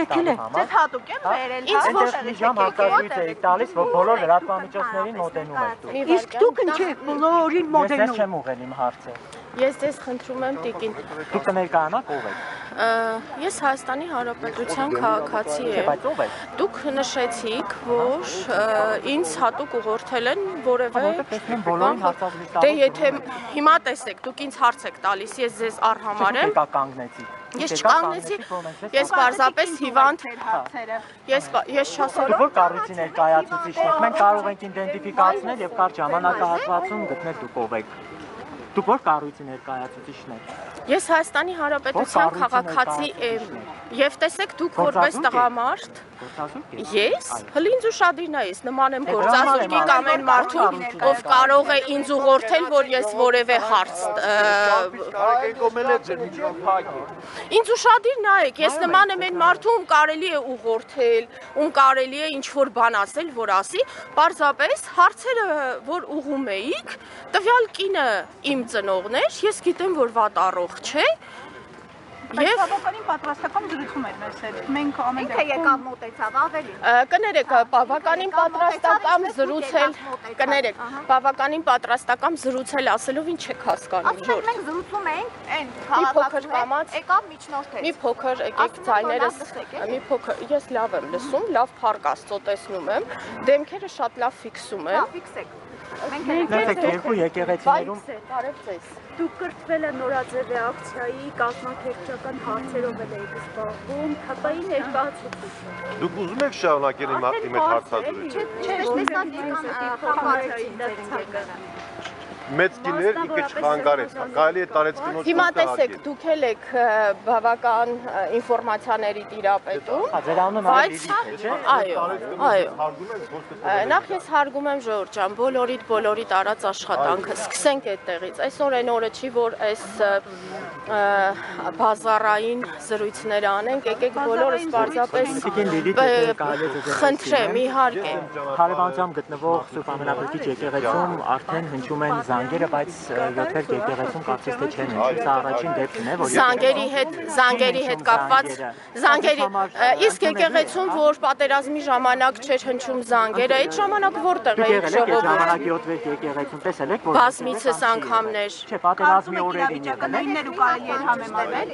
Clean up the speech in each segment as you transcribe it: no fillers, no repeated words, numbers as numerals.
եկել է։ Ձեզ հատուկ եմ վերել, հա։ Այնտեղ մի ժամ հարկադրույց եք տալիս, որ բոլոր լրատվամիջոցներին մոտենում եք դուք։ Իսկ դուք ինչ եք բոլորին Ես մոտենում։ չեմ ուղղել իմ հարցը։ Ես ձեզ խնդրում եմ տիկին։ Դուք կներկայանաք ով եք։ Ես Հայաստանի Հանրապետության քաղաքացի եմ։ Բայց ով եք։ Դուք նշեցիք, որ ինձ հատուկ ուղղորդել են որևէ բոլորին հարցազրույց տալիս։ Դե եթե հիմա տեսեք, դուք ինձ հարց եք տալիս, ես ձեզ արհամարեմ։ Եկա կանգնեցի։ Ես չկանգնեցի, ես պարզապես հիվանդ ես շասարում։ Դուք որ կառույցի ներկայացուցիչն եք, մենք կարող ենք իդենտիֆիկացնել եւ կարճ ժամանակահատվածում գտնել դուք ով եք։ Դուք որ կառույցի ներկայացուցիչն եք։ Ես Հայաստանի Հանրապետության քաղաքացի եմ եւ տեսեք դուք որպես տղամարդ Ես հլինձ ուշադրին ես նման եմ գործազուրկի կամ այն մարդու ով կարող է ինձ ուղղորդել որ ես որևէ հարց Ինձ ուշադիր նայեք ես նման եմ այն մարդու ում կարելի է ուղղորդել ում կարելի է ինչ որ բան ասել որ ասի պարզապես հարցերը որ ուղում էիք տվյալ կինը իմ ծնողն էր ես գիտեմ որ վատ առողջ չէ Եվ բավականին պատրաստական զրուցում էր մեզ հետ։ Մենք ամեն դեպքում եկավ մոտեցավ ավելի։ Կներեք, բավականին պատրաստական զրուցել, կներեք, բավականին պատրաստական զրուցել ասելով ինչ եք հասկանում, Ասենք մենք զրուցում ենք, այն մի փոքր կամած եկավ միջնորդեց։ Մի փոքր եկեք ձայներս, մի փոքր, ես լավ եմ լսում, լավ փառք Աստծո տեսնում եմ, դեմքերը շատ լավ ֆիքսում եմ։ Ֆիքսեք։ Մենք երկու եկեղեցիներում տարև ձեզ։ Դուք կրթվել եք նորաձևի ակցիայի կազմակերպչական հարցերով եք զբաղվում, հապայի ներկայացուցիչ։ Դուք ուզում եք շարունակել իմ հետ հարցադրույթը։ Մեծ կիներ ինքը չխանգարեց, կարելի է տարեց կնոջ Հիմա տեսեք, դուք էլ եք բավական ինֆորմացիաների տիրապետում, բայց այո, նախ ես հարգում եմ ժողովուրդ ջան, բոլորիդ արած աշխատանքը, սկսենք այդտեղից, այսօր այն օրը չի, որ այս բազարային զրույցները անենք, եկեք բոլորս պարզապես խնդրեմ, իհարկե։ Հարևանությամբ գտնվող Սուրբ Ամենափրկիչ եկեղեցում արդեն հնչում են զանգերը, բայց յոթեր եկեղեցում կարծես թե չեն հնչում, սա առաջին դեպքն է, որ զանգերի հետ կապված, իսկ եկեղեցում, որ պատերազմի ժամանակ չէր հնչում զանգերը, այդ ժամանակ որտեղ էիք ժողովուրդ։ Ժամանակի յոթվեր եկեղեցում տեսել եք, որ բազմիցս անգամներ։ Չէ, պատերազմի օրերին եկեղեցիներն ու կարելի էր համեմատել։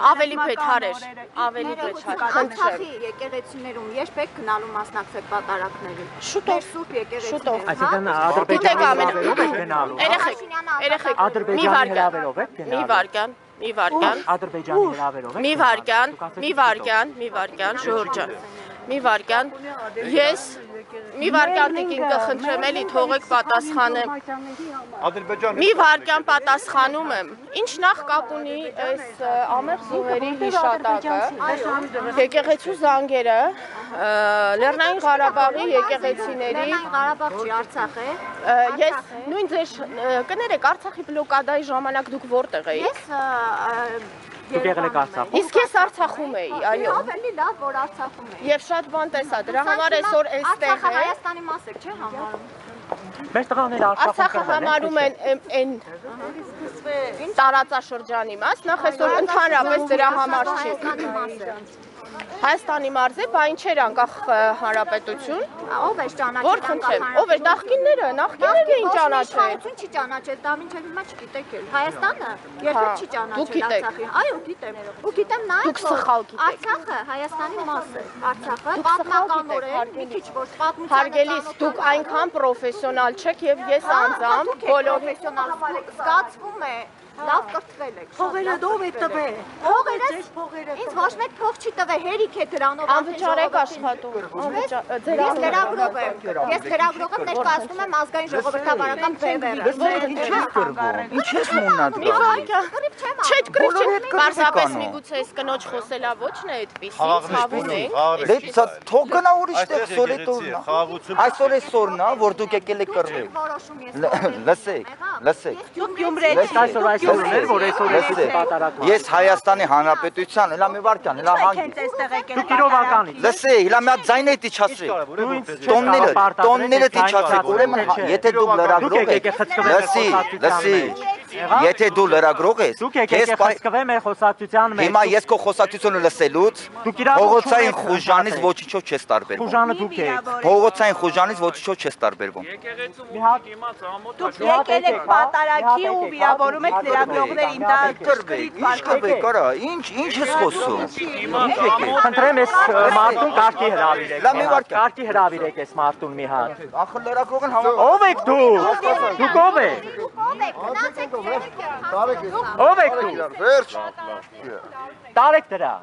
Ավելի փեթար էր, ավելի փեթար, խնդրեմ։ Եկեղեցիներում երբեք գնալու մասնակցեք պատարակներին։ Շուտով Սուրբ եկեղեցիներում։ Այսինքն Ադրբեջանի հրավերով եք գնալու։ Երեխեք, Ադրբեջանի հրավերով եք մի վարքան, Ադրբեջանի հրավերով եք։ մի վարքան, ժողովուրդ ջան, մի վարքան, ես մի վարքան տիկին կխնդրեմ էլի թողեք պատասխանեմ։ Մի վարքան պատասխանում եմ։ Ինչ նախ կապ ունի այս ամեղ զոհերի հիշատակը, եկեղեցու զանգերը, Լեռնային Ղարաբաղի եկեղեցիների։ Լեռնային Ղարաբաղ չի, Արցախ է։ Ես նույն ձեր կներեք Արցախի բլոկադայի ժամանակ դուք որտեղ էիք։ Դուք եղել եք Արցախում։ Իսկ ես Արցախում էի, այո։ Ավելի լավ, որ Արցախում է։ Եվ շատ բան տեսա, դրա համար այսօր այստեղ է։ Հայաստանի մաս է, չէ՞ համարում։ Մեր տղաները Արցախը համարում են այն տարածաշրջանի մաս, նախ այսօր ընդհանրապես դրա համար չի։ Հայաստանի մարզ է, բա ինչ էր անկախ հանրապետություն։ Ով է ճանաչել։ Որ խնդրեմ, ով էր նախկինները էին ճանաչել։ Չի ճանաչել, դա մինչև հիմա չգիտեք էլ։ Հայաստանը երբեք չի ճանաչել Արցախին։ Այո, գիտեմ։ Ու գիտեմ նաև, որ Արցախը Հայաստանի մաս է։ Արցախը պատմականորեն մի քիչ որ պատմության Հարգելիս, դուք այնքան պրոֆեսիոնալ չեք եւ ես անձամբ բոլոր պրոֆեսիոնալ զգացվում է լավ կրթվել եք։ Փողերը ով է տվել։ Փողերը ինձ ոչ մեկ փող չի տվել, հերիք է դրանով։ անվճար եք աշխատում։ Ես լրագրող եմ։ Ես լրագրող եմ, ներկայացնում եմ ազգային ժողովրդավարական բևեռը։ Ինչ ես մուննատ գա։ Չէ, գրիչ, պարզապես միգուցե այս կնոջ խոսելա ոչն է այդպիսի, ցավում ենք։ Դե թող գնա ուրիշտեղ սորետորնա։ Այսօր է սորնա, որ դուք եկել եք կռվել։ Լսեք։ Դուք Գյումրեցի Ես Հայաստանի Հանրապետության, հլա մի վարքան, հլա հանգի։ Դուք իրովականից։ Լսե, հլա մի հատ ձայն էդ իջացրեք։ Տոնները իջացրեք, ուրեմն եթե դուք լրագրող եք, լսի, Եթե դու լրագրող ես, Դուք եկեք խոսկվեմ մեր խոսակցության մեջ։ Հիմա ես քո խոսակցությունը լսելուց փողոցային խուժանից ոչինչով չես տարբերվում։ Խուժանը դուք եք։ Փողոցային խուժանից ոչինչով չես տարբերվում։ Դուք եկել եք պատարագի ու վիրավորում եք լրագրողներին, դա Ինչ կարա, ինչ ես խոսում։ Խնդրեմ ես մարդուն կարգի հրավիրեք։ Լավ մի վարքան։ Կարգի հրավիրեք ես մարդուն մի հատ։ Ախր լրագրողն համա Ո՞վ եք դուք։ Դուք ո՞վ եք։ Ո՞վ եք դուք։ Վերջ։ Տարեք դրա։